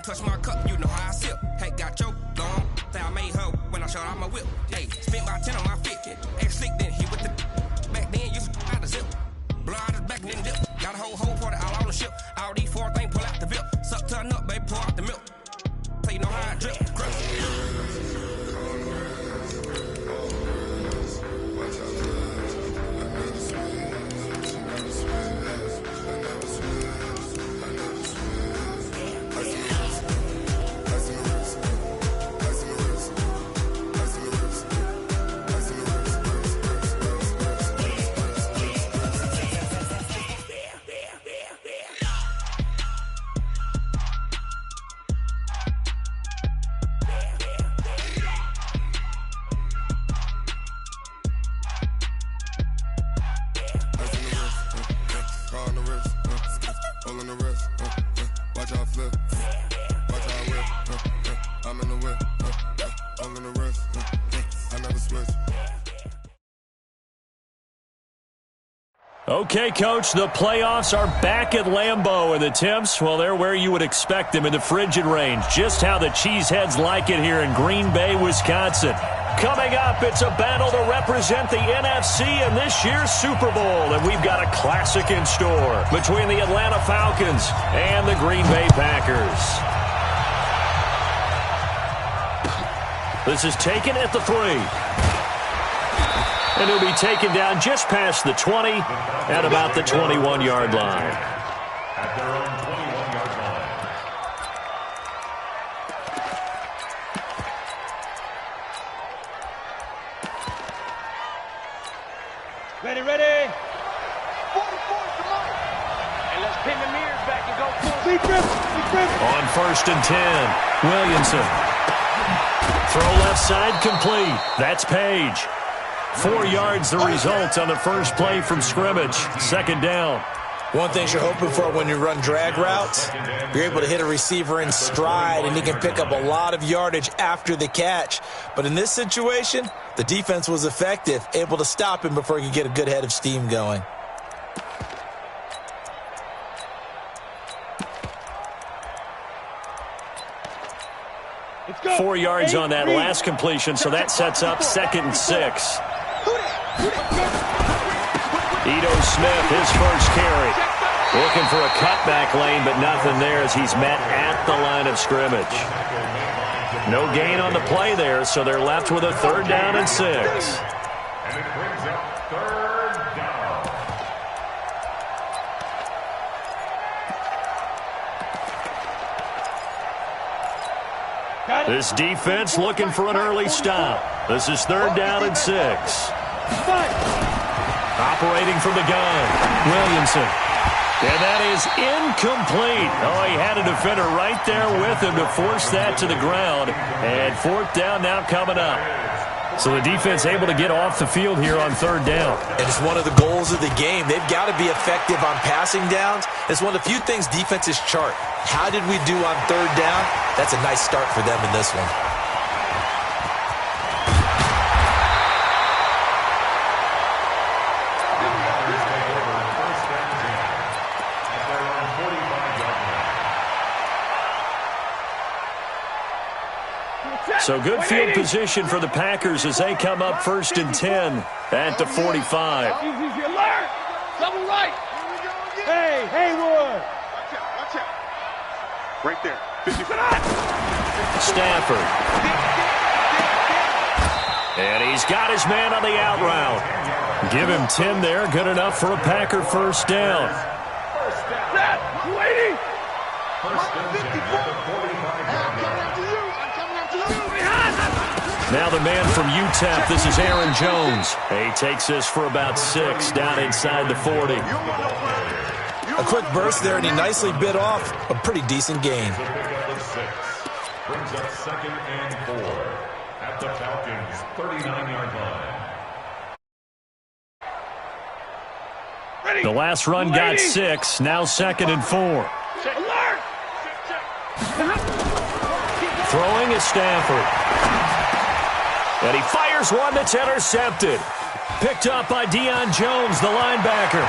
touch my cup, you know how I sip. Hey, got your long. Say I made her when I showed out my whip. Hey, spent my 10 on my fit. Hey, slick then he with the back then you out the zip. Blow out his back and then dip. Got a whole party all on the ship. All these four things pull out the VIP. Suck turn up, baby, pour out the milk. So you know how I drip. Okay, Coach, the playoffs are back at Lambeau, and the temps, well, they're where you would expect them in the frigid range. Just how the Cheeseheads like it here in Green Bay, Wisconsin. Coming up, it's a battle to represent the NFC in this year's Super Bowl, and we've got a classic in store between the Atlanta Falcons and the Green Bay Packers. This is taken at the 3. And he'll be taken down just past the 20 at about the 21-yard line. At their own 21-yard line. Ready. 44, come on. And let's pin the mirrors back and go full. On 1st and 10, Williamson. Throw left side complete. That's Page. 4 yards the result on the first play from scrimmage. 2nd down. One thing you're hoping for when you run drag routes, you're able to hit a receiver in stride, and he can pick up a lot of yardage after the catch. But in this situation, the defense was effective, able to stop him before he could get a good head of steam going. Let's go. 4 yards on that last completion, so that sets up 2nd and 6. Ito Smith, his first carry. Looking for a cutback lane, but nothing there as he's met at the line of scrimmage. No gain on the play there, so they're left with a 3rd down and 6. And it brings up 3rd down. This defense looking for an early stop. This is 3rd down and 6. Operating from the gun, Williamson. And that is incomplete. Oh, he had a defender right there with him to force that to the ground. And 4th down now coming up. So the defense able to get off the field here on 3rd down. And it's one of the goals of the game. They've got to be effective on passing downs. It's one of the few things defenses chart. How did we do on 3rd down? That's a nice start for them in this one. So good field position for the Packers as they come up 1st and 10 at the 45. Easy, alert! Double right! Hey, Haywood! Watch out. Right there. 50. Stafford. And he's got his man on the out route. Give him 10 there. Good enough for a Packer 1st down. Set! 280! First and 10 at the 45-yard line. Now the man from UTEP, this is Aaron Jones. He takes this for about 6 down inside the 40. A quick burst there, and he nicely bit off a pretty decent gain. Brings up 2nd and 4 at the Falcons' 39-yard line. The last run got 6, now 2nd and 4. Throwing is Stafford. And he fires one that's intercepted. Picked up by Deion Jones, the linebacker.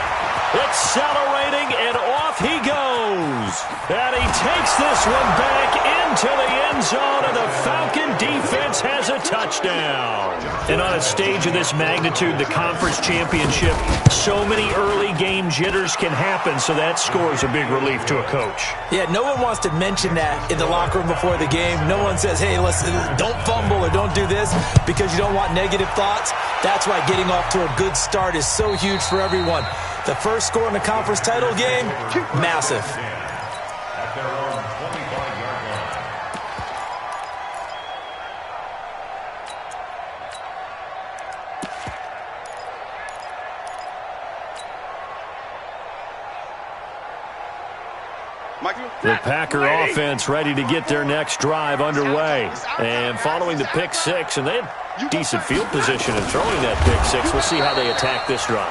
Accelerating, and off he goes. throws. And he takes this one back into the end zone, and the Falcon defense has a touchdown. And on a stage of this magnitude, the conference championship, so many early game jitters can happen, so that score is a big relief to a coach. Yeah, no one wants to mention that in the locker room before the game. No one says, hey, listen, don't fumble or don't do this because you don't want negative thoughts. That's why getting off to a good start is so huge for everyone. The first score in the conference title game, massive. At their own 25-yard line. The Packer offense ready to get their next drive underway. And following the pick six, and they had decent field position in throwing that pick six. We'll see how they attack this drive.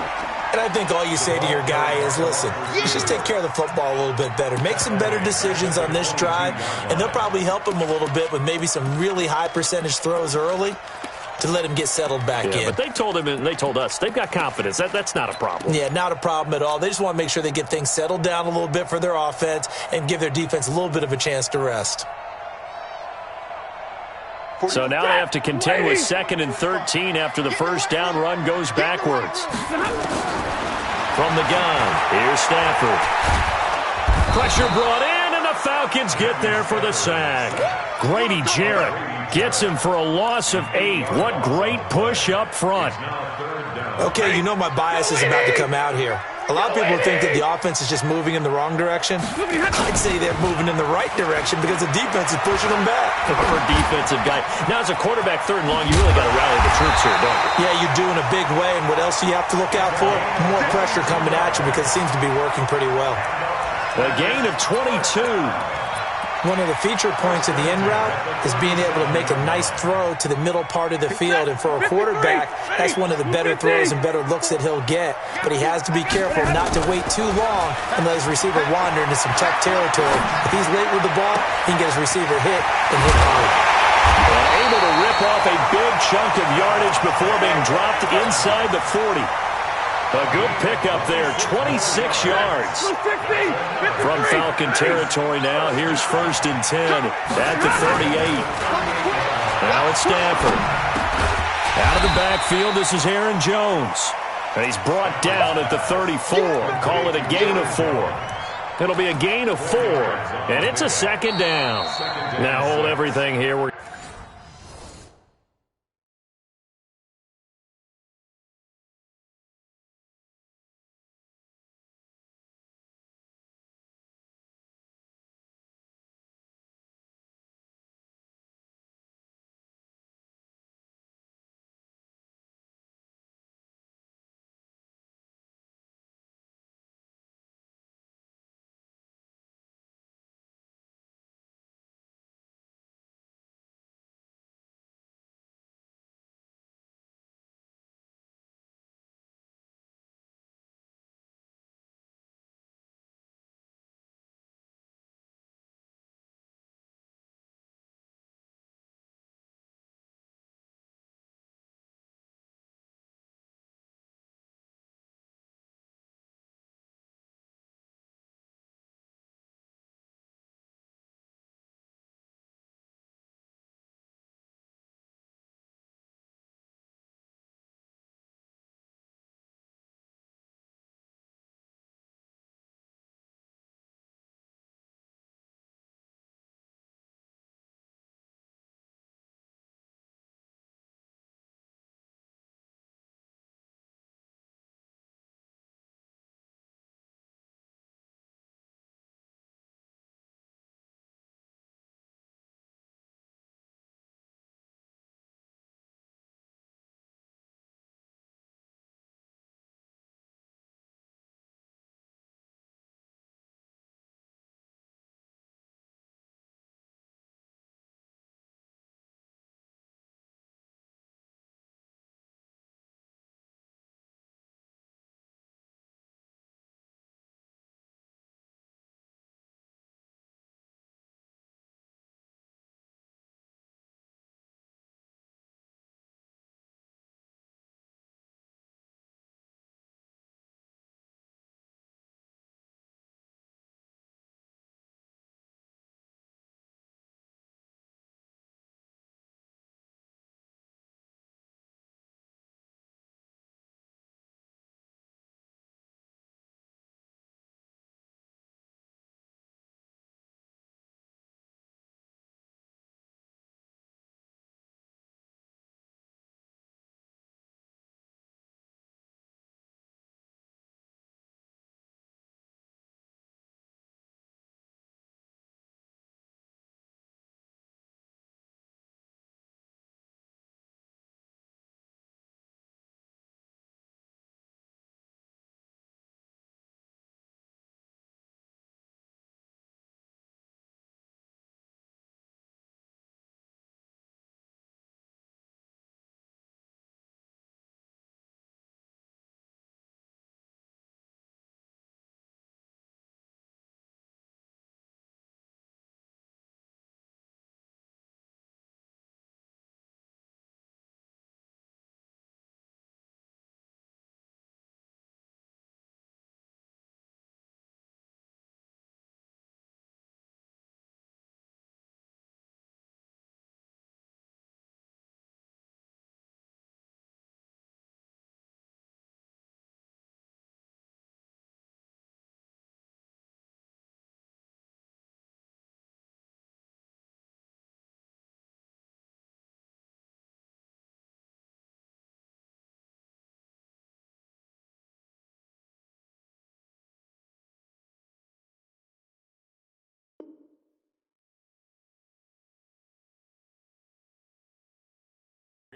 And I think all you say to your guy is, listen, let's just take care of the football a little bit better. Make some better decisions on this drive, and they'll probably help him a little bit with maybe some really high percentage throws early to let him get settled back in. But they told him and they told us they've got confidence. That's not a problem. Yeah, not a problem at all. They just want to make sure they get things settled down a little bit for their offense and give their defense a little bit of a chance to rest. So now they have to contend with 2nd and 13 after the first down run goes backwards. From the gun, here's Stafford. Pressure brought in, and the Falcons get there for the sack. Grady Jarrett gets him for a loss of 8. What great push up front. Okay, you know my bias is about to come out here. A lot of people think that the offense is just moving in the wrong direction. I'd say they're moving in the right direction because the defense is pushing them back. For defensive guy. Now, as a quarterback, 3rd and long, you really got to rally the troops here, don't you? Yeah, you do in a big way. And what else do you have to look out for? More pressure coming at you because it seems to be working pretty well. A gain of 22. One of the feature points of the end route is being able to make a nice throw to the middle part of the field. And for a quarterback, that's one of the better throws and better looks that he'll get. But he has to be careful not to wait too long and let his receiver wander into some tough territory. If he's late with the ball, he can get his receiver hit and hit hard. And able to rip off a big chunk of yardage before being dropped inside the 40. A good pickup there, 26 yards. From Falcon territory now, here's 1st and 10 at the 38. Now it's Stafford. Out of the backfield, this is Aaron Jones. And he's brought down at the 34. Call it a gain of 4. It'll be a gain of 4, and it's a 2nd down. Now hold everything here.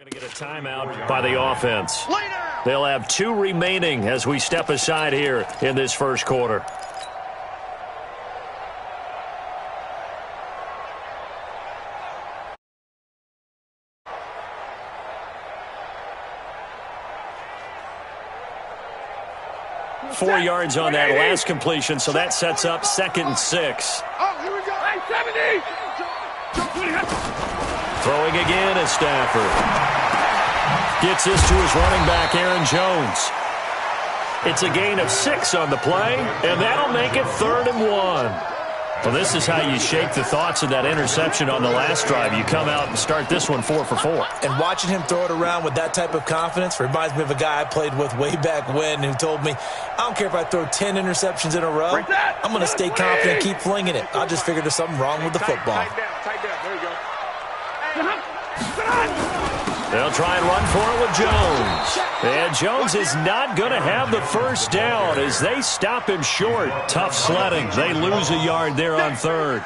Going to get a timeout by the offense. They'll have 2 remaining as we step aside here in this first quarter. Four yards on that last completion, so that sets up 2nd and 6. Oh, here we go. Hey, 70. Throwing again is Stafford. Gets this to his running back, Aaron Jones. It's a gain of 6 on the play, and that'll make it 3rd and 1. Well, this is how you shake the thoughts of that interception on the last drive. You come out and start this one 4 for 4. And watching him throw it around with that type of confidence reminds me of a guy I played with way back when who told me, I don't care if I throw 10 interceptions in a row, I'm going to stay confident and keep flinging it. I just figured there's something wrong with the football. Tight down. There you go. They'll try and run for it with Jones. And Jones is not going to have the first down as they stop him short. Tough sledding. They lose a yard there on 3rd.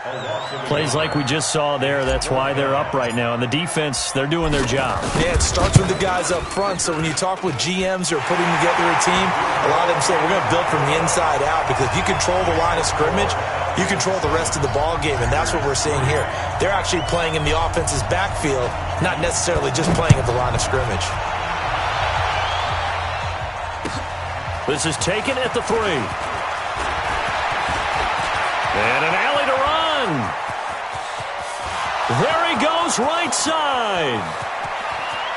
Plays like we just saw there. That's why they're up right now. And the defense, they're doing their job. Yeah, it starts with the guys up front. So when you talk with GMs who are putting together a team, a lot of them say we're going to build from the inside out, because if you control the line of scrimmage, you control the rest of the ball game, and that's what we're seeing here. They're actually playing in the offense's backfield, not necessarily just playing at the line of scrimmage. This is taken at the 3. And an alley to run. There he goes, right side.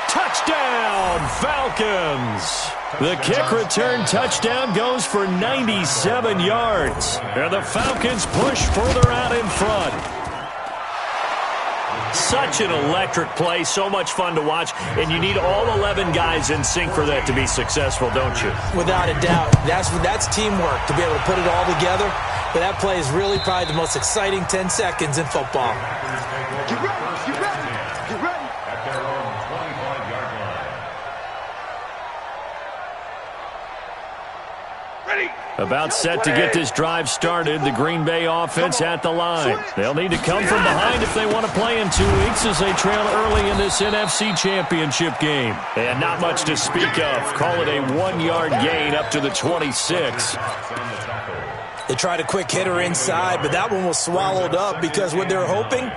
Touchdown, Falcons. The kick return touchdown goes for 97 yards. And the Falcons push further out in front. Such an electric play, so much fun to watch, and you need all 11 guys in sync for that to be successful, don't you? Without a doubt. That's teamwork, to be able to put it all together. But that play is really probably the most exciting 10 seconds in football. Get ready. At their own 25-yard line. Ready. About set to get this drive started, the Green Bay offense at the line. They'll need to come from behind if they want to play in 2 weeks as they trail early in this NFC Championship game. And not much to speak of. Call it a 1-yard gain up to the 26. They tried a quick hitter inside, but that one was swallowed up because what they're hoping,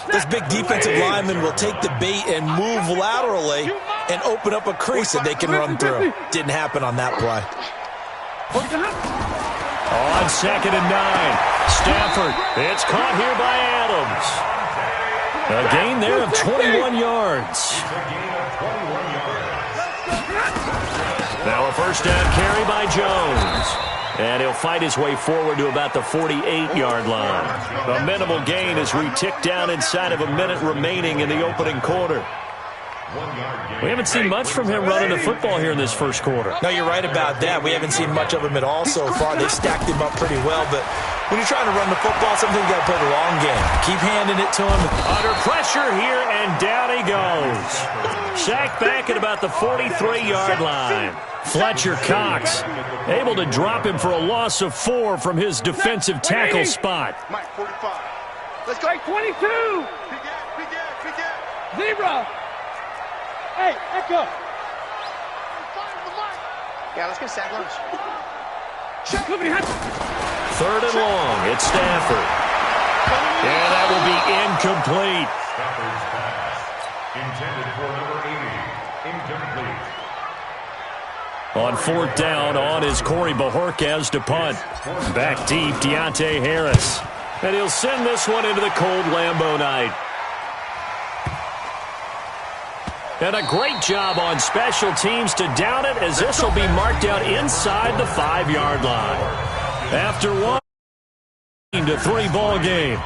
this big defensive lineman will take the bait and move laterally and open up a crease that they can run through. Didn't happen on that play. On 2nd and 9. Stafford. It's caught here by Adams. A gain there of 21 yards. Now a first down carry by Jones. And he'll fight his way forward to about the 48-yard line. A minimal gain as we tick down inside of a minute remaining in the opening quarter. We haven't seen much from him running the football here in this first quarter. No, you're right about that. We haven't seen much of him at all so far. They stacked him up pretty well, but when you're trying to run the football, sometimes you got to play the long game. Keep handing it to him. Under pressure here, and down he goes. Sacked back at about the 43-yard line. Fletcher Cox able to drop him for a loss of 4 from his defensive tackle spot. Mike, 45. Let's go. 22. Big gap. Zebra. Hey, Echo. Yeah, let's get sack lunch. 3rd and long. It's Stafford. And that will be incomplete. Stafford's pass. Intended for number 80. Incomplete. On 4th down, on is Corey Bajorquez to punt. Back deep, Deontay Harris. And he'll send this one into the cold Lambeau night. And a great job on special teams to down it, as this will be marked out inside the 5-yard line. After 1-3 ball game.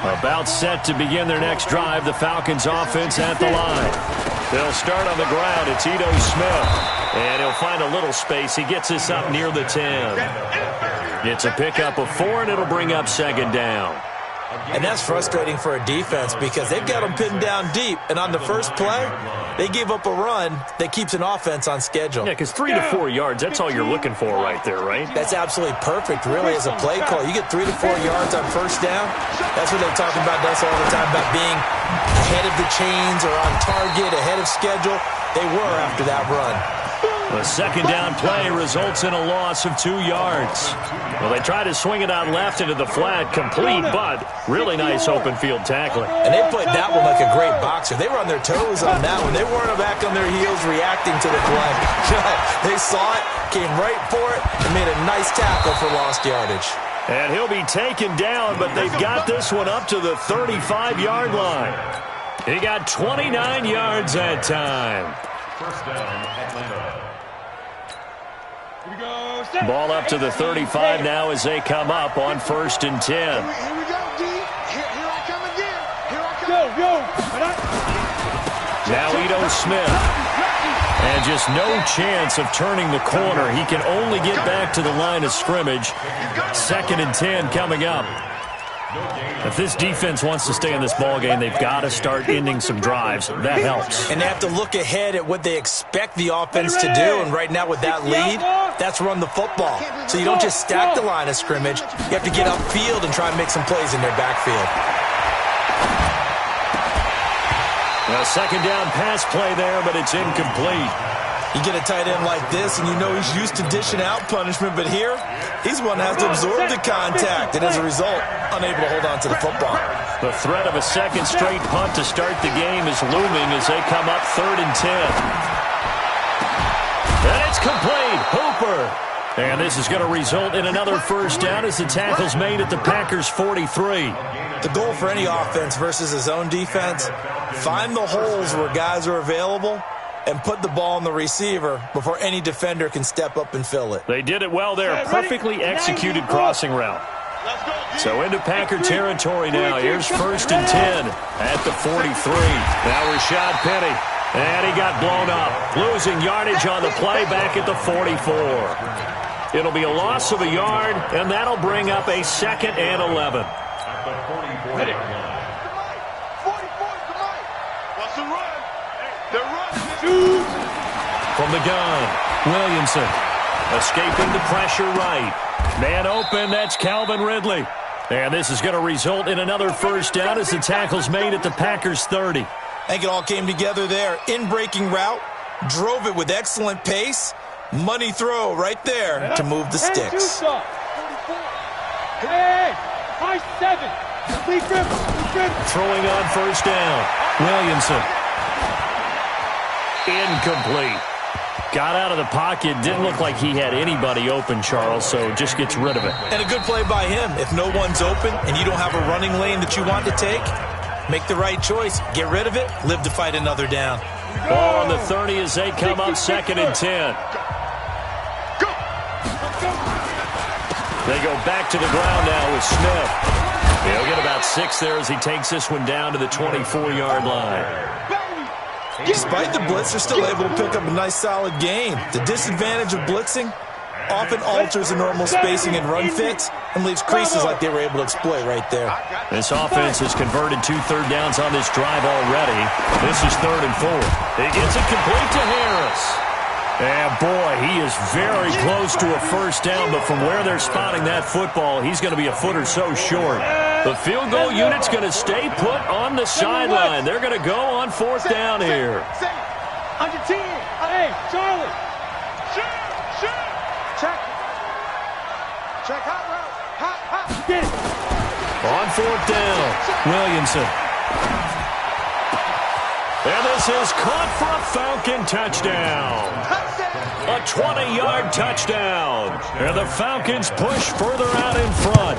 About set to begin their next drive, the Falcons offense at the line. They'll start on the ground. It's Ito Smith. And he'll find a little space. He gets this up near the 10. It's a pickup of 4, and it'll bring up 2nd down. And that's frustrating for a defense because they've got them pinned down deep. And on the first play, They gave up a run that keeps an offense on schedule. Yeah, because 3 to 4 yards, that's all you're looking for right there, right? That's absolutely perfect, really, as a play call. You get 3 to 4 yards on first down. That's what they're talking about us all the time, about being ahead of the chains or on target, ahead of schedule. They were after that run. The second down play results in a loss of 2 yards. Well, they try to swing it out left into the flat, complete, but really nice open field tackling. And they played that one like a great boxer. They were on their toes on that one. They weren't back on their heels reacting to the play. They saw it, came right for it, and made a nice tackle for lost yardage. And he'll be taken down, but they've got this one up to the 35-yard line. He got 29 yards that time. First down, Atlanta. Ball up to the 35 now as they come up on 1st and 10. Here we go, D. Here I come again. Here I come. Now Ito Smith. And just no chance of turning the corner. He can only get back to the line of scrimmage. 2nd and 10 coming up. If this defense wants to stay in this ballgame, they've got to start ending some drives. That helps. And they have to look ahead at what they expect the offense to do. And right now with that lead, that's run the football. So you don't just stack the line of scrimmage. You have to get upfield and try and make some plays in their backfield. A second down pass play there, but it's incomplete. You get a tight end like this, and you know he's used to dishing out punishment, but here, he's one that has to absorb the contact, and as a result, unable to hold on to the football. The threat of a second straight punt to start the game is looming as they come up 3rd and 10. And it's complete. Hooper. And this is going to result in another first down as the tackle's made at the Packers' 43. The goal for any offense versus his own defense, find the holes where guys are available and put the ball on the receiver before any defender can step up and fill it. They did it well there. Perfectly executed crossing route. So into Packer territory now. Here's 1st and 10 at the 43. Now Rashad Penny. And he got blown up. Losing yardage on the play back at the 44. It'll be a loss of a yard, and that'll bring up a 2nd and 11. At the 44-yard line. From the gun, Williamson escaping the pressure right. Man open, that's Calvin Ridley. And this is going to result in another first down as the tackle's made at the Packers' 30. I think it all came together there. In-breaking route, drove it with excellent pace. Money throw right there to move the sticks. Hey, high 7. Throwing on first down, Williamson. Incomplete. Got out of the pocket. Didn't look like he had anybody open, Charles, so just gets rid of it. And a good play by him. If no one's open and you don't have a running lane that you want to take, make the right choice. Get rid of it. Live to fight another down. Ball on the 30 as they come up 2nd and 10. They go back to the ground now with Smith. He'll get about 6 there as he takes this one down to the 24-yard line. Despite the blitz, they're still able to pick up a nice, solid gain. The disadvantage of blitzing often alters the normal spacing and run fits and leaves creases like they were able to exploit right there. This offense has converted 2 third downs on this drive already. This is 3rd and 4. He gets it complete to Harris. And, boy, he is very close to a first down, but from where they're spotting that football, he's going to be a foot or so short. The field goal unit's going to stay put on the sideline. They're going to go on 4th down here. Under 10. Hey, Charlie. Shoot. Check hot route. Hot. Get it. On 4th down, Williamson. And this is caught for a Falcon touchdown. A 20-yard touchdown. And the Falcons push further out in front.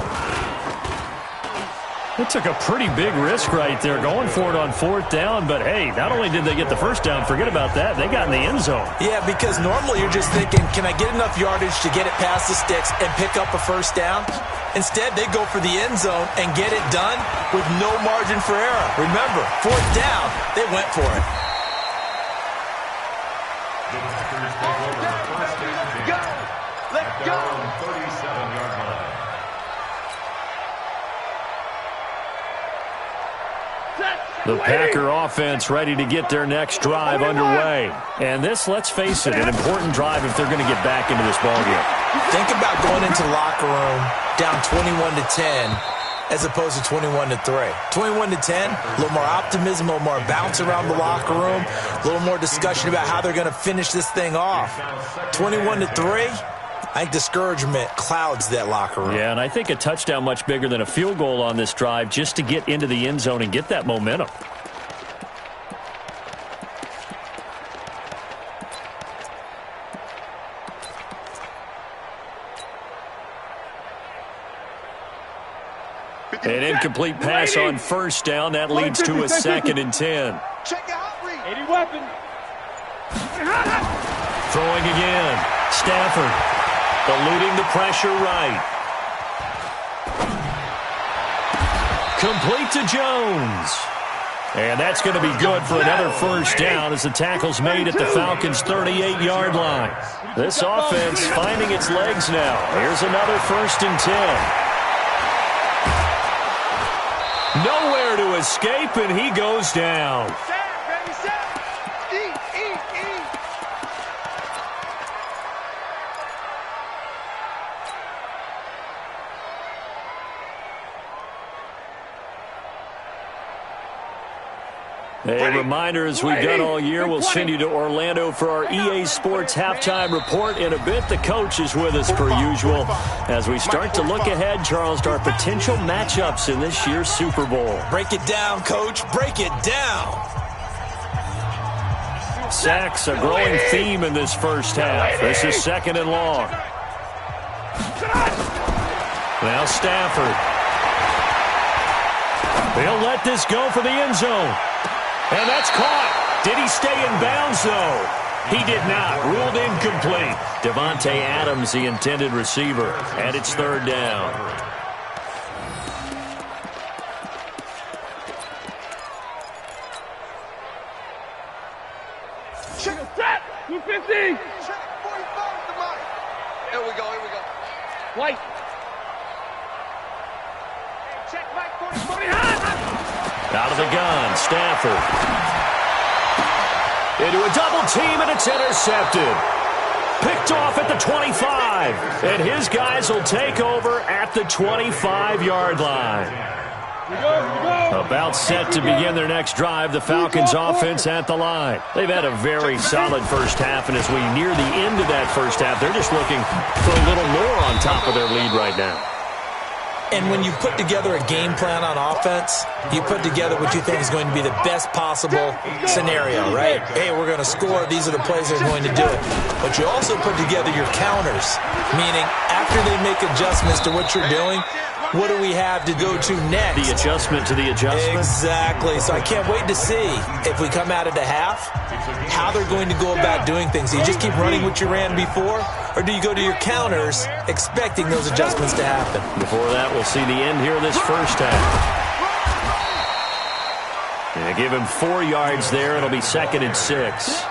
They took a pretty big risk right there going for it on 4th down. But, hey, not only did they get the first down, forget about that, they got in the end zone. Yeah, because normally you're just thinking, can I get enough yardage to get it past the sticks and pick up a first down? Instead, they go for the end zone and get it done with no margin for error. Remember, 4th down, they went for it. The Packers take over first and 10. Let's go. 37-yard line. Let's The Packer offense ready to get their next drive underway. And this, let's face it, an important drive if they're going to get back into this ballgame. Think about going into the locker room down 21-10 as opposed to 21-3. 21-10, a little more optimism, a little more bounce around the locker room, a little more discussion about how they're going to finish this thing off. 21-3. I think discouragement clouds that locker room. Yeah, and I think a touchdown much bigger than a field goal on this drive just to get into the end zone and get that momentum. An incomplete pass on first down. That leads to a 2nd and 10. Check out 80 weapon. Throwing again. Stafford. Eluding the pressure right. Complete to Jones. And that's going to be good for another first down as the tackle's made at the Falcons' 38-yard line. This offense finding its legs now. Here's another 1st and 10. Nowhere to escape, and he goes down. A reminder, as we've done all year, we'll send you to Orlando for our EA Sports halftime report. In a bit, the coach is with us per usual as we start to look ahead, Charles, to our potential matchups in this year's Super Bowl. Break it down, Coach. Break it down. Sacks, a growing theme in this first half. This is 2nd and long. Now Stafford. They'll let this go for the end zone. And that's caught. Did he stay in bounds, though? He did not. Ruled incomplete. Devontae Adams, the intended receiver. And it's 3rd down. Check it. 250. Check 45 to mine. Here we go. White. Check Mike 45. Out of the gun, Stafford. Into a double team, and it's intercepted. Picked off at the 25. And his guys will take over at the 25-yard line. About set to begin their next drive, the Falcons offense at the line. They've had a very solid first half, and as we near the end of that first half, they're just looking for a little more on top of their lead right now. And when you put together a game plan on offense, you put together what you think is going to be the best possible scenario, right? Hey, we're going to score. These are the plays that are going to do it. But you also put together your counters, meaning after they make adjustments to what you're doing, what do we have to go to next? The adjustment to the adjustment? Exactly. So I can't wait to see if we come out at the half, how they're going to go about doing things. Do you just keep running what you ran before, or do you go to your counters expecting those adjustments to happen? Before that, we'll see the end here of this first half. And give him 4 yards there. It'll be 2nd and 6.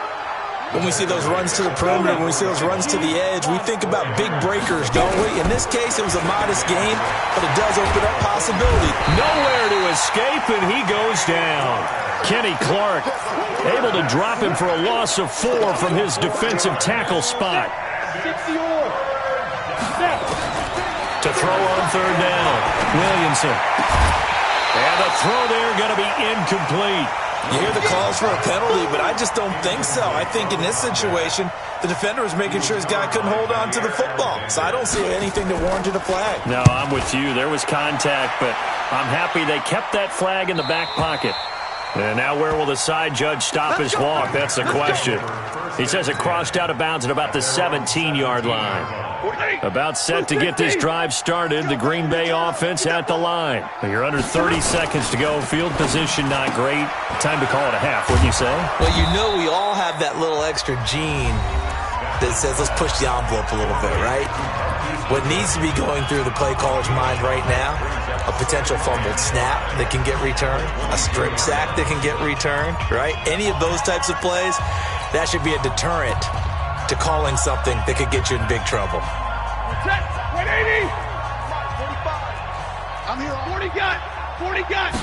When we see those runs to the perimeter, when we see those runs to the edge, we think about big breakers, don't we? In this case, it was a modest game, but it does open up possibility. Nowhere to escape, and he goes down. Kenny Clark able to drop him for a loss of 4 from his defensive tackle spot. To throw on 3rd down, Williamson. And the throw there going to be incomplete. You hear the calls for a penalty, but I just don't think so. I think in this situation, the defender was making sure his guy couldn't hold on to the football. So I don't see anything that warranted a flag. No, I'm with you. There was contact, but I'm happy they kept that flag in the back pocket. And now where will the side judge stop his walk? That's the question. He says it crossed out of bounds at about the 17-yard line. About set to get this drive started. The Green Bay offense at the line. You're under 30 seconds to go. Field position not great. Time to call it a half, wouldn't you say? Well, you know we all have that little extra gene that says let's push the envelope a little bit, right? What needs to be going through the play caller's mind right now, a potential fumbled snap that can get returned, a strip sack that can get returned, right? Any of those types of plays, that should be a deterrent to calling something that could get you in big trouble. 180. 45. I'm here. 40 got. 40 got.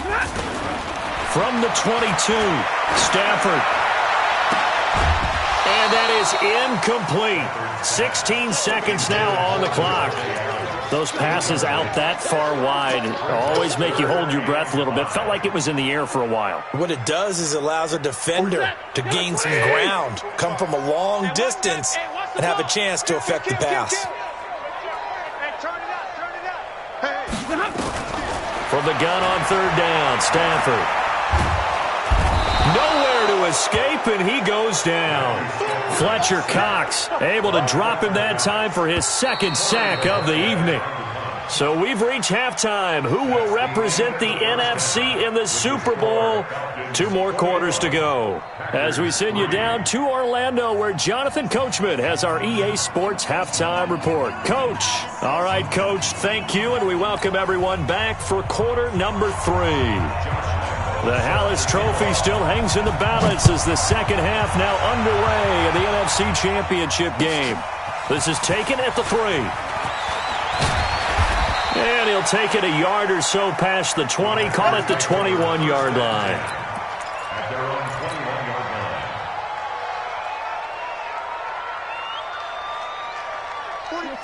From the 22, Stafford. And that is incomplete. 16 seconds now on the clock. Those passes out that far wide always make you hold your breath a little bit. Felt like it was in the air for a while. What it does is allows a defender to gain some ground, come from a long distance, and have a chance to affect the pass. From the gun on third down, Stafford. Nowhere to escape, and he goes down. Fletcher Cox able to drop him that time for his second sack of the evening. So we've reached halftime. Who will represent the NFC in the Super Bowl? 2 more quarters to go. As we send you down to Orlando, where Jonathan Coachman has our EA Sports Halftime Report. Coach. All right, Coach, thank you, and we welcome everyone back for quarter number 3. The Hallis Trophy still hangs in the balance as the second half now underway in the NFC Championship game. This is taken at the 3. And he'll take it a yard or so past the 20, call it the 21-yard line. At their own 21-yard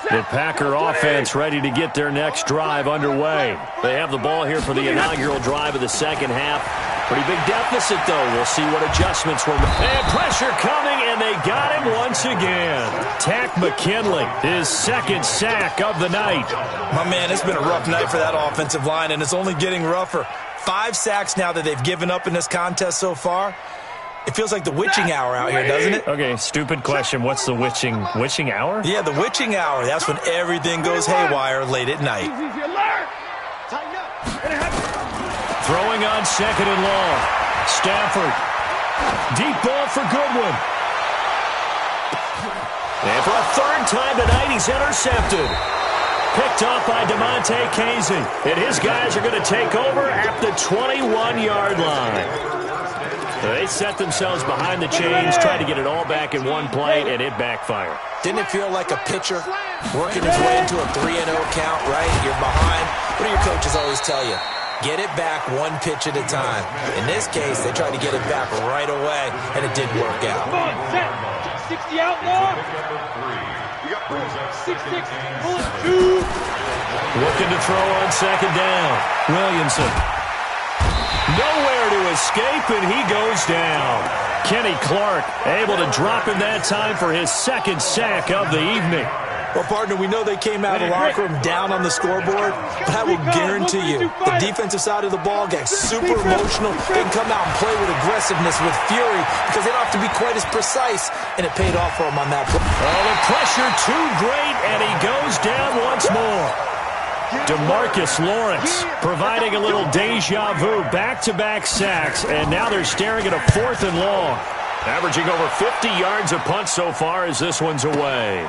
line. The Packer offense ready to get their next drive underway. They have the ball here for the inaugural drive of the second half. Pretty big deficit, though. We'll see what adjustments were made. And pressure coming, and they got him once again. Tack McKinley, his second sack of the night. My man, it's been a rough night for that offensive line, and it's only getting rougher. 5 sacks now that they've given up in this contest so far. It feels like the witching hour out here, doesn't it? Okay, stupid question. What's the witching hour? Yeah, the witching hour. That's when everything goes haywire late at night. Throwing on second and long. Stafford. Deep ball for Goodwin. And for a third time tonight, he's intercepted. Picked off by DeMonte Casey. And his guys are going to take over at the 21-yard line. They set themselves behind the chains, tried to get it all back in one play, and it backfired. Didn't it feel like a pitcher working his way into a 3-0 count, right? You're behind. What do your coaches always tell you? Get it back one pitch at a time. In this case, they tried to get it back right away, and it didn't work out. 60 out long. You got 6-6. Pull it 2. Looking to throw on second down. Williamson. Nowhere to escape, and he goes down. Kenny Clark able to drop him that time for his second sack of the evening. Well, partner, we know they came out of the locker room down on the scoreboard, but I will guarantee you the defensive side of the ball got super emotional. They can come out and play with aggressiveness, with fury, because they don't have to be quite as precise, and it paid off for them on that play. Oh, the pressure too great, and he goes down once more. DeMarcus Lawrence providing a little deja vu, back-to-back sacks, and now they're staring at a 4th and long. Averaging over 50 yards a punt so far as this one's away.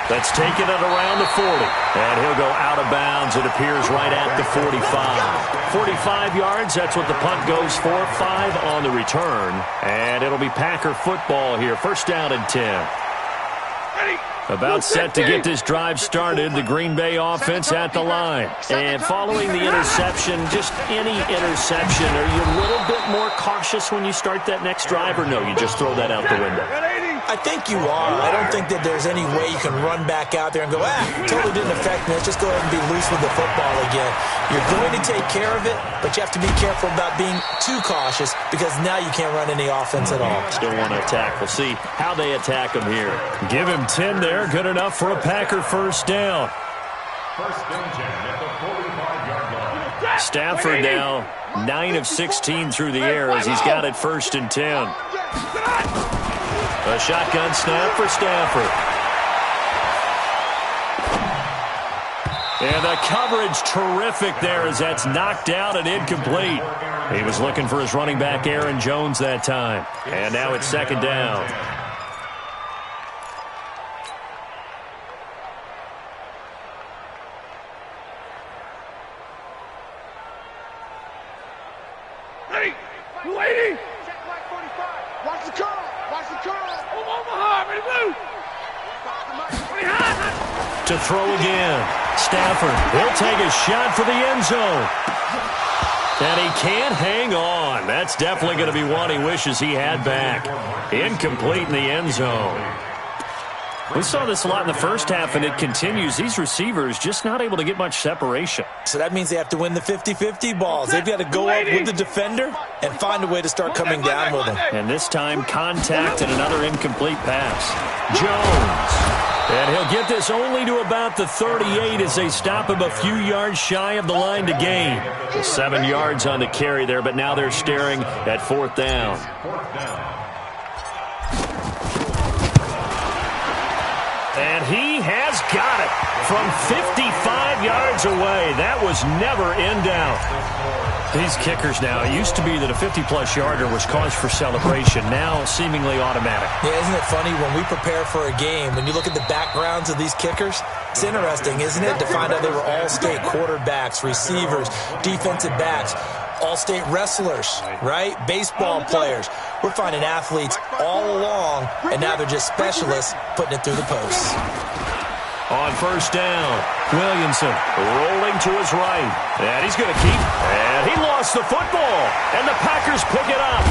That's taken it around the 40, and he'll go out of bounds. It appears right at the 45. 45 yards, that's what the punt goes for. 5 on the return, and it'll be Packer football here. First down and 10. About set to get this drive started, the Green Bay offense at the line. And following the interception, just any interception, are you a little bit more cautious when you start that next drive, or no, you just throw that out the window? I think you are. I don't think that there's any way you can run back out there and go, totally didn't affect me. Let's just go ahead and be loose with the football again. You're going to take care of it, but you have to be careful about being too cautious because now you can't run any offense at all. Still want to attack. We'll see how they attack him here. Give him 10 there. Good enough for a Packer first down. First and 10 at the 45-yard line. Stafford now 9 of 16 through the air as he's got it first and 10. A shotgun snap for Stafford. And the coverage terrific there as that's knocked out and incomplete. He was looking for his running back Aaron Jones that time. And now it's second down. Ready? You waiting? Watch the curl. Watch the curl. Omaha, ready to move. To throw again. Stafford, he'll take a shot for the end zone. And he can't hang on. That's definitely going to be one he wishes he had back. Incomplete in the end zone. We saw this a lot in the first half, and it continues. These receivers just not able to get much separation. So that means they have to win the 50-50 balls. They've got to go up with the defender and find a way to start coming down with him. And this time, contact and another incomplete pass. Jones. And he'll get this only to about the 38 as they stop him a few yards shy of the line to gain. 7 yards on the carry there, but now they're staring at 4th down. And he has got it from 55 yards away. That was never in doubt. These kickers now, it used to be that a 50-plus yarder was cause for celebration. Now seemingly automatic. Yeah, isn't it funny when we prepare for a game, when you look at the backgrounds of these kickers, it's interesting, isn't it, to find out they were all-state quarterbacks, receivers, defensive backs, all-state wrestlers, right? Baseball players. We're finding athletes all along, and now they're just specialists putting it through the posts. On 1st down, Williamson rolling to his right. And he's going to keep. And he lost the football. And the Packers pick it up.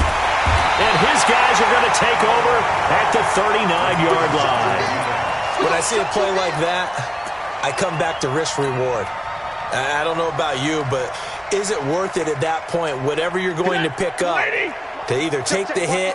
And his guys are going to take over at the 39-yard line. When I see a play like that, I come back to risk-reward. I don't know about you, but is it worth it at that point, whatever you're going to pick up, to either take the hit,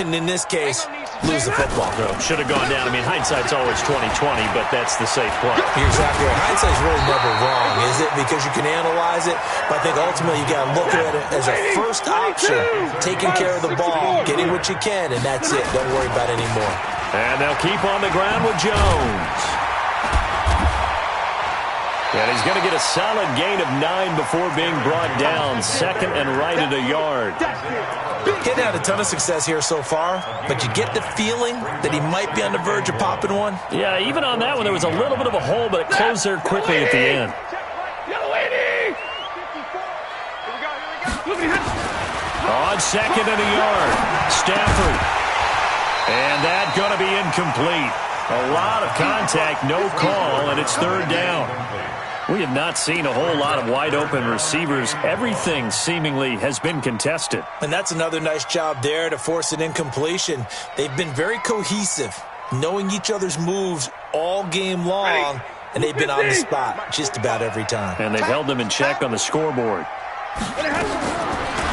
and in this case, lose the football? Should have gone down. I mean, hindsight's always 20/20, but that's the safe play. You're exactly right. Hindsight's really never wrong, is it? Because you can analyze it, but I think ultimately you got to look at it as a first option, taking care of the ball, getting what you can, and that's it. Don't worry about it anymore. And they'll keep on the ground with Jones. And he's going to get a solid gain of 9 before being brought down. 2nd and right at a yard. Getting had a ton of success here so far, but you get the feeling that he might be on the verge of popping one. Yeah, even on that one, there was a little bit of a hole, but it closed there quickly at the end. On 2nd and a yard, Stafford. And that's going to be incomplete. A lot of contact, no call, and it's 3rd down. We have not seen a whole lot of wide-open receivers. Everything seemingly has been contested. And that's another nice job there to force an incompletion. They've been very cohesive, knowing each other's moves all game long, and they've been on the spot just about every time. And they've held them in check on the scoreboard.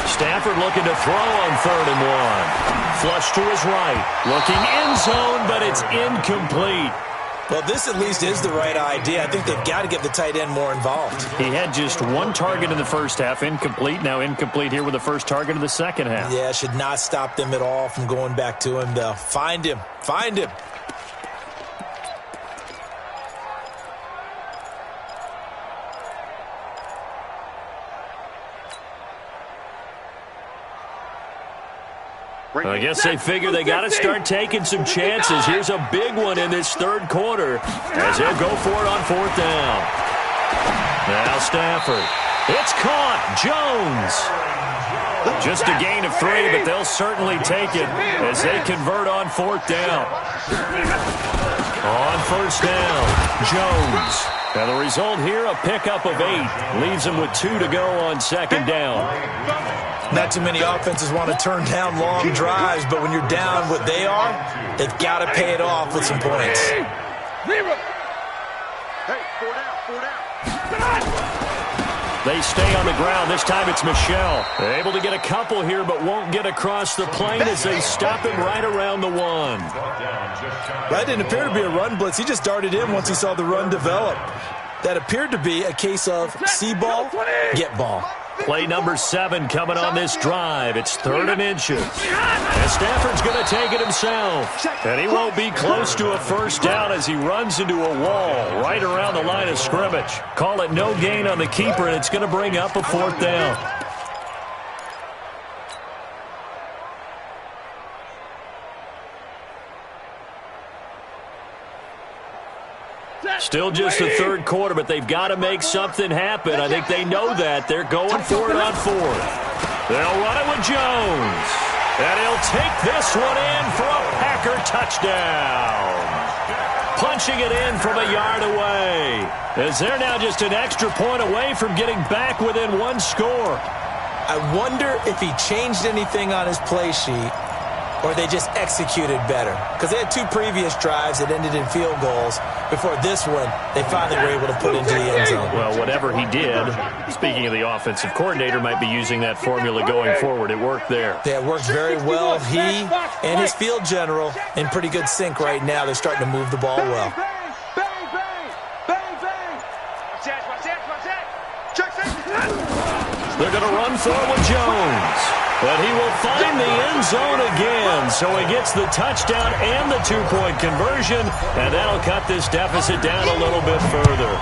Stafford looking to throw on 3rd and 1. Flush to his right. Looking end zone, but it's incomplete. Well, this at least is the right idea. I think they've got to get the tight end more involved. He had just 1 target in the first half, incomplete. Now incomplete here with the first target of the second half. Yeah, should not stop them at all from going back to him, though. Find him. Find him. I guess they figure they got to start taking some chances. Here's a big one in this 3rd quarter as they'll go for it on 4th down. Now Stafford. It's caught. Jones. Just a gain of 3, but they'll certainly take it as they convert on 4th down. On 1st down, Jones. And the result here, a pickup of 8. Leaves them with 2 to go on 2nd down. Not too many offenses want to turn down long drives, but when you're down what they are, they've got to pay it off with some points. They stay on the ground. This time it's Michel. They're able to get a couple here, but won't get across the plane as they stop him right around the 1. That didn't appear to be a run blitz. He just darted in once he saw the run develop. That appeared to be a case of see ball, get ball. Play number 7 coming on this drive. It's 3rd and inches. And Stafford's going to take it himself. And he won't be close to a 1st down as he runs into a wall right around the line of scrimmage. Call it no gain on the keeper, and it's going to bring up a 4th down. Still just the 3rd quarter, but they've got to make something happen. I think they know that. They're going for it on 4th. They'll run it with Jones. And he'll take this one in for a Packer touchdown. punching it in from a yard away. As they're now just an extra point away from getting back within one score. I wonder if he changed anything on his play sheet or they just executed better. Because they had 2 previous drives that ended in field goals. Before this one, they finally were able to put into the end zone. Well, whatever he did, speaking of the offensive coordinator, might be using that formula going forward. It worked there. Yeah, it worked very well. He and his field general in pretty good sync right now. They're starting to move the ball well. They're going to run forward Jones. But he will find the end zone again. So he gets the touchdown and the 2-point conversion. And that'll cut this deficit down a little bit further.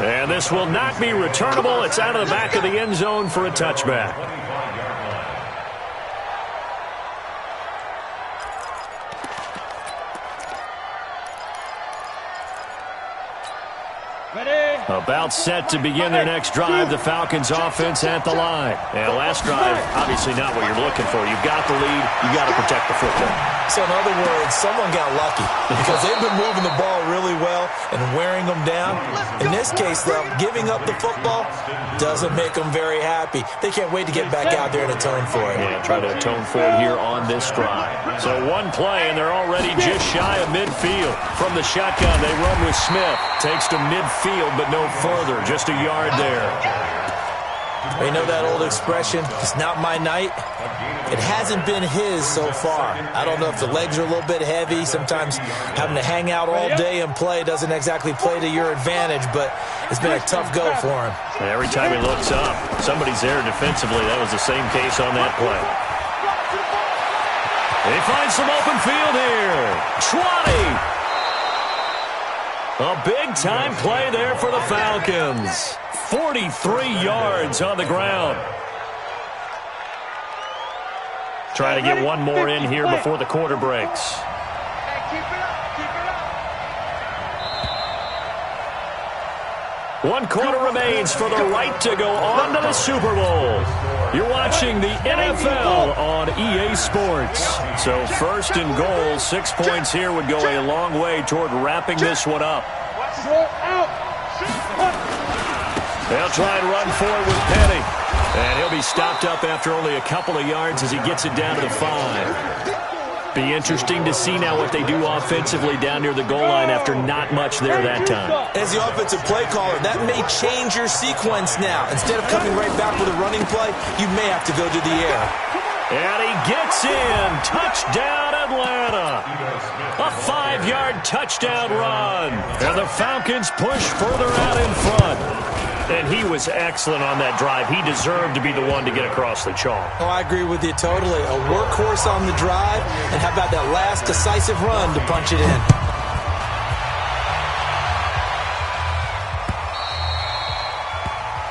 And this will not be returnable. It's out of the back of the end zone for a touchback. About set to begin their next drive, the Falcons offense at the line. And last drive, obviously not what you're looking for. You've got the lead. You've got to protect the football. So in other words, someone got lucky because they've been moving the ball really well and wearing them down. In this case, though, giving up the football doesn't make them very happy. They can't wait to get back out there and atone for it. Yeah, try to atone for it here on this drive. So one play, and they're already just shy of midfield. From the shotgun, they run with Smith. Takes to midfield, but no further. Just a yard there. You know that old expression, it's not my night? It hasn't been his so far. I don't know if the legs are a little bit heavy. Sometimes having to hang out all day and play doesn't exactly play to your advantage, but it's been a tough go for him. Every time he looks up, somebody's there defensively. That was the same case on that play. He finds some open field here. 20. A big-time play there for the Falcons. 43 yards on the ground. Trying to get one more in here before the quarter breaks. One quarter remains for the right to go on to the Super Bowl. You're watching the NFL on EA Sports. So first and goal, 6 points here would go a long way toward wrapping this one up. They'll try and run forward with Penny. And he'll be stopped up after only a couple of yards as he gets it down to the 5. Be interesting to see now what they do offensively down near the goal line after not much there that time. As the offensive play caller, that may change your sequence now. Instead of coming right back with a running play, you may have to go to the air. And he gets in. Touchdown, Atlanta. A 5-yard touchdown run. And the Falcons push further out in front. And he was excellent on that drive. He deserved to be the one to get across the chalk. Oh, I agree with you totally. A workhorse on the drive. And how about that last decisive run to punch it in?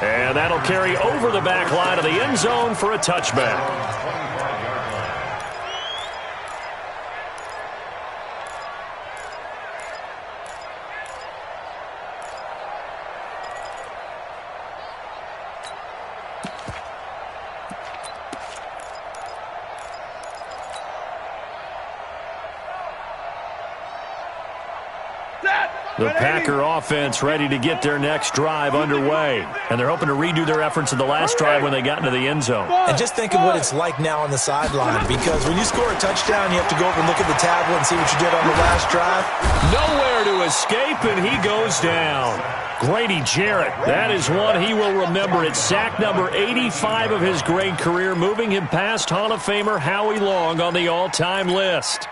And that'll carry over the back line of the end zone for a touchback. The Packer offense ready to get their next drive underway. And they're hoping to redo their efforts in the last drive when they got into the end zone. And just think of what it's like now on the sideline. Because when you score a touchdown, you have to go over and look at the tablet and see what you did on the last drive. Nowhere to escape, and he goes down. Grady Jarrett, that is one he will remember. It's sack number 85 of his great career, moving him past Hall of Famer Howie Long on the all-time list.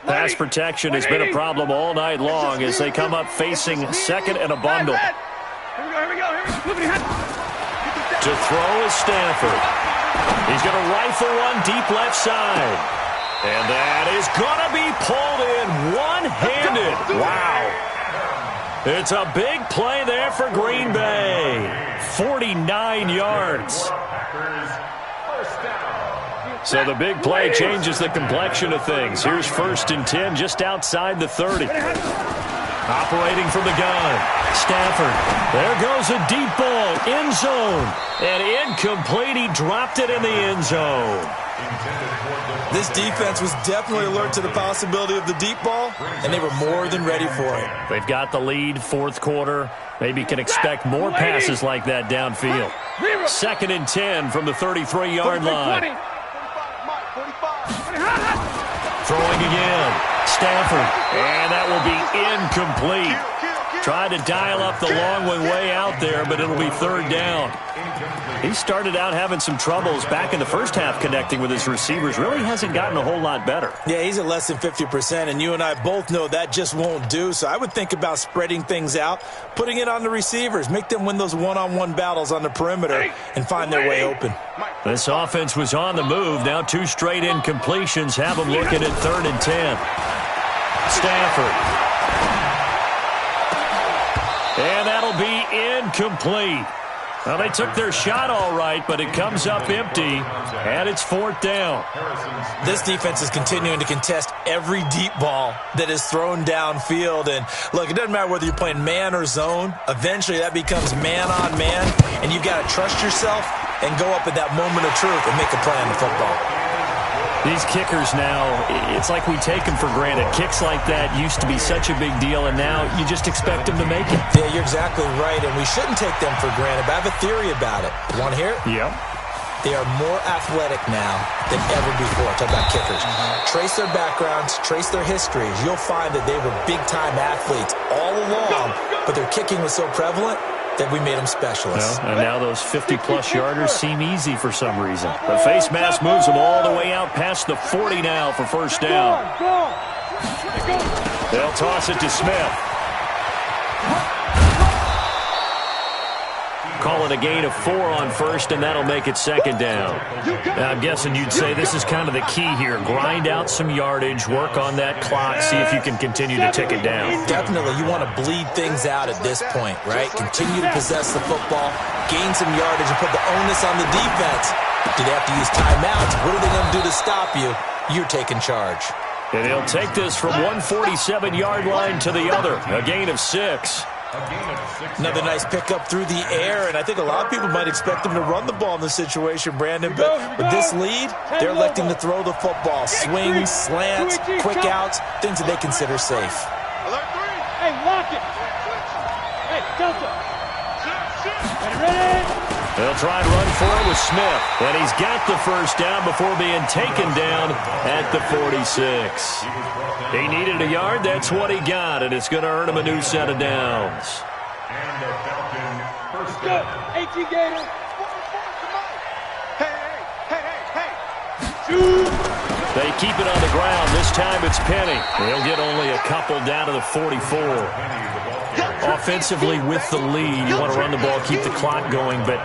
Pass protection has been a problem all night long as they come up facing second and a bundle. Here we go. To throw is Stanford. He's going to rifle one deep left side. And that is going to be pulled in one-handed. Wow. It's a big play there for Green Bay. 49 yards. So the big play changes the complexion of things. Here's 1st and 10 just outside the 30. Operating from the gun. Stafford. There goes a deep ball. End zone. And incomplete. He dropped it in the end zone. This defense was definitely alert to the possibility of the deep ball, and they were more than ready for it. They've got the lead, fourth quarter. Maybe can expect more passes like that downfield. 2nd and 10 from the 33-yard line. Throwing again. Stafford. And that will be incomplete. Tried to dial up the long one way out there, but it'll be 3rd down. He started out having some troubles back in the first half connecting with his receivers. Really hasn't gotten a whole lot better. Yeah, he's at less than 50%, and you and I both know that just won't do. So I would think about spreading things out, putting it on the receivers, make them win those one-on-one battles on the perimeter, and find their way open. This offense was on the move. Now 2 straight incompletions have them looking at 3rd and 10. Stafford. And that'll be incomplete. Well, they took their shot all right, but it comes up empty, and it's 4th down. This defense is continuing to contest every deep ball that is thrown downfield. And, look, it doesn't matter whether you're playing man or zone. Eventually, that becomes man-on-man, and you've got to trust yourself and go up at that moment of truth and make a play on the football. These kickers now, it's like we take them for granted. Kicks like that used to be such a big deal, and now you just expect them to make it. Yeah, you're exactly right, and we shouldn't take them for granted, but I have a theory about it. You want to hear it? Yep. They are more athletic now than ever before. Talk about kickers. Trace their backgrounds, trace their histories. You'll find that they were big-time athletes all along, but their kicking was so prevalent that we made them specialists. And now those 50-plus yarders seem easy for some reason. The face mask moves them all the way out past the 40 now for 1st down. They'll toss it to Smith. Call it a gain of 4 on 1st, and that'll make it 2nd down. Now, I'm guessing you'd say this is kind of the key here. Grind out some yardage, work on that clock, see if you can continue to tick it down. Definitely. You want to bleed things out at this point, right? Continue to possess the football, gain some yardage, and put the onus on the defense. Do they have to use timeouts? What are they going to do to stop you? You're taking charge. And he'll take this from 147-yard line to the other. A gain of 6. Another nice pickup through the air, and I think a lot of people might expect them to run the ball in this situation, Brandon, but with this lead, they're electing to throw the football. Swings, slants, quick outs, things that they consider safe. Hey, lock it. Hey, Delta. Ready? They'll try and run for it with Smith, and he's got the 1st down before being taken down at the 46. He needed a yard. That's what he got, and it's going to earn him a new set of downs. And the Falcons first down. 18 Gator. They keep it on the ground. This time it's Penny. He'll get only a couple down to the 44. Offensively with the lead, you want to run the ball, keep the clock going, but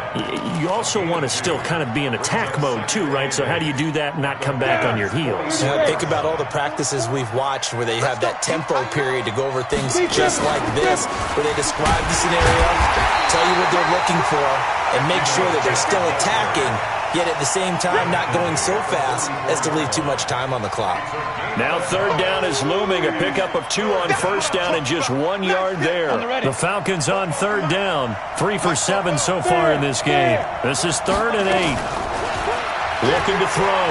you also want to still kind of be in attack mode too, right? So how do you do that and not come back on your heels? Think about all the practices we've watched where they have that tempo period to go over things just like this, where they describe the scenario, tell you what they're looking for, and make sure that they're still attacking, yet at the same time not going so fast as to leave too much time on the clock. Now 3rd down is looming. A pickup of 2 on 1st down and just 1 yard there. The Falcons on 3rd down. 3 for 7 so far in this game. This is 3rd and 8. Looking to throw.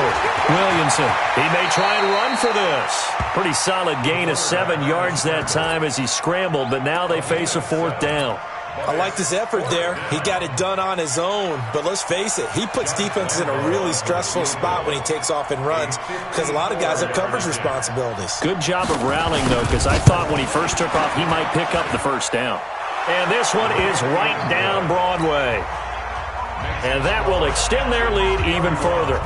Williamson. He may try and run for this. Pretty solid gain of 7 yards that time as he scrambled, but now they face a 4th down. I like this effort there. He got it done on his own, but let's face it, he puts defenses in a really stressful spot when he takes off and runs because a lot of guys have coverage responsibilities. Good job of rallying, though, because I thought when he first took off, he might pick up the 1st down. And this one is right down Broadway. And that will extend their lead even further.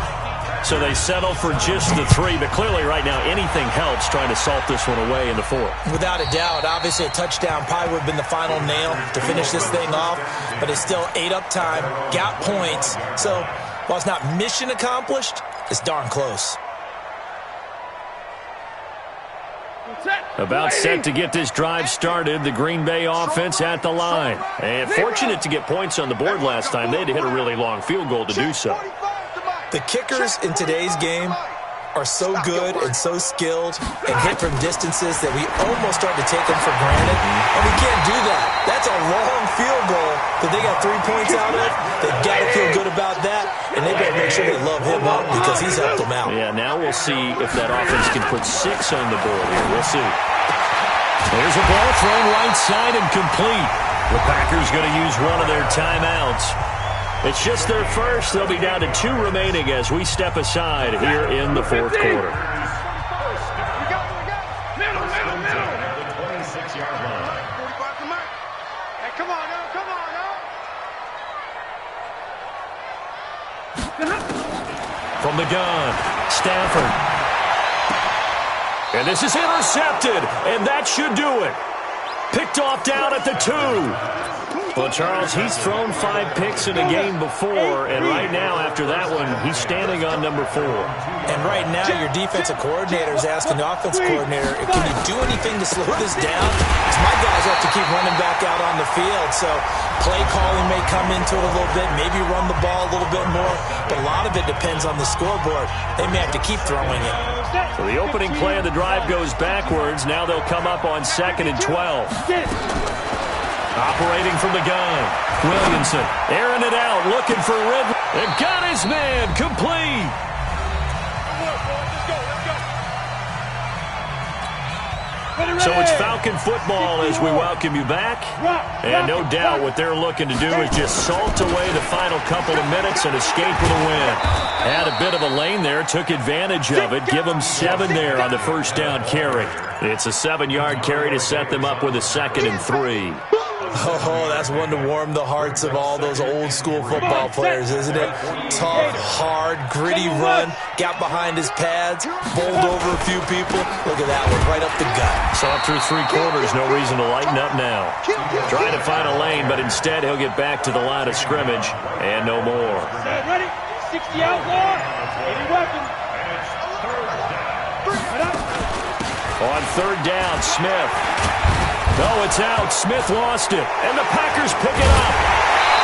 So they settle for just the 3, but clearly right now anything helps trying to salt this one away in the 4th. Without a doubt, obviously a touchdown probably would have been the final nail to finish this thing off, but it's still ate up time, got points. So while it's not mission accomplished, it's darn close. About set to get this drive started, the Green Bay offense at the line. And fortunate to get points on the board last time. They had to hit a really long field goal to do so. The kickers in today's game are so good and so skilled and hit from distances that we almost start to take them for granted, and we can't do that. That's a long field goal that they got 3 points out of. They've got to feel good about that, and they better make sure they love him up because he's helped them out. Yeah, now we'll see if that offense can put 6 on the board here. We'll see. There's a ball thrown right side and complete. The Packers going to use one of their timeouts. It's just their first. They'll be down to 2 remaining as we step aside here in the fourth quarter. Middle. At the 26-yard line. 45 to Mike. Hey, come on now. From the gun, Stafford. And this is intercepted, and that should do it. Picked off down at the 2. Well, Charles, he's thrown 5 picks in a game before, and right now, after that one, he's standing on number 4. And right now, your defensive coordinator is asking the offensive coordinator, can you do anything to slow this down? Because my guys have to keep running back out on the field, so play calling may come into it a little bit, maybe run the ball a little bit more, but a lot of it depends on the scoreboard. They may have to keep throwing it. So the opening play of the drive goes backwards. Now they'll come up on 2nd and 12. Operating from the gun, Williamson airing it out, looking for Ridley. And got his man, complete. So it's Falcon football as we welcome you back. And no doubt what they're looking to do is just salt away the final couple of minutes and escape with a win. Had a bit of a lane there, took advantage of it. Give them 7 there on the first down carry. It's a 7-yard carry to set them up with a 2nd and 3. Oh, that's one to warm the hearts of all those old-school football players, isn't it? Tough, hard, gritty run, got behind his pads, bowled over a few people. Look at that one, right up the gut. Saw through 3 quarters, no reason to lighten up now. Trying to find a lane, but instead he'll get back to the line of scrimmage, and no more. Ready? 60 outlaw. Any weapons. On 3rd down, Smith. No, it's out. Smith lost it, and the Packers pick it up.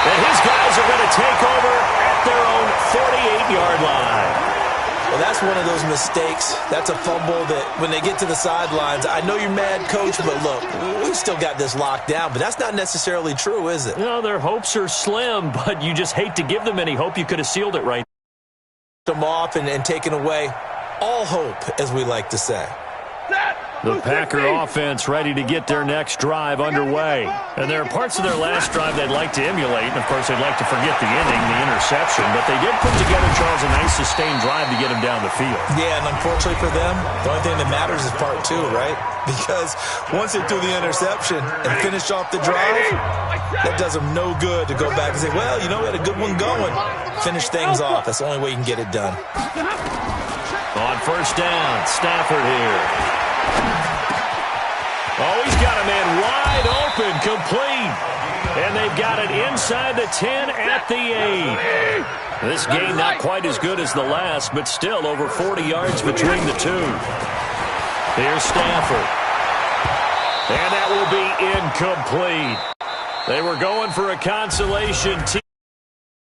And his guys are going to take over at their own 48-yard line. Well, that's one of those mistakes. That's a fumble that when they get to the sidelines, I know you're mad, Coach, but look, we still got this locked down. But that's not necessarily true, is it? No, their hopes are slim, but you just hate to give them any hope. You could have sealed it right. Them off and taken away all hope, as we like to say. The Packer offense ready to get their next drive underway. And there are parts of their last drive they'd like to emulate. And, of course, they'd like to forget the inning, the interception. But they did put together, Charles, a nice sustained drive to get him down the field. Yeah, and unfortunately for them, the only thing that matters is part 2, right? Because once they threw the interception and finished off the drive, that does them no good to go back and say, well, you know, we had a good one going. Finish things off. That's the only way you can get it done. On 1st down, Stafford here. Oh, he's got a man wide open, complete. And they've got it inside the 10 at the 8. This game not quite as good as the last, but still over 40 yards between the 2. Here's Stafford. And that will be incomplete. They were going for a consolation.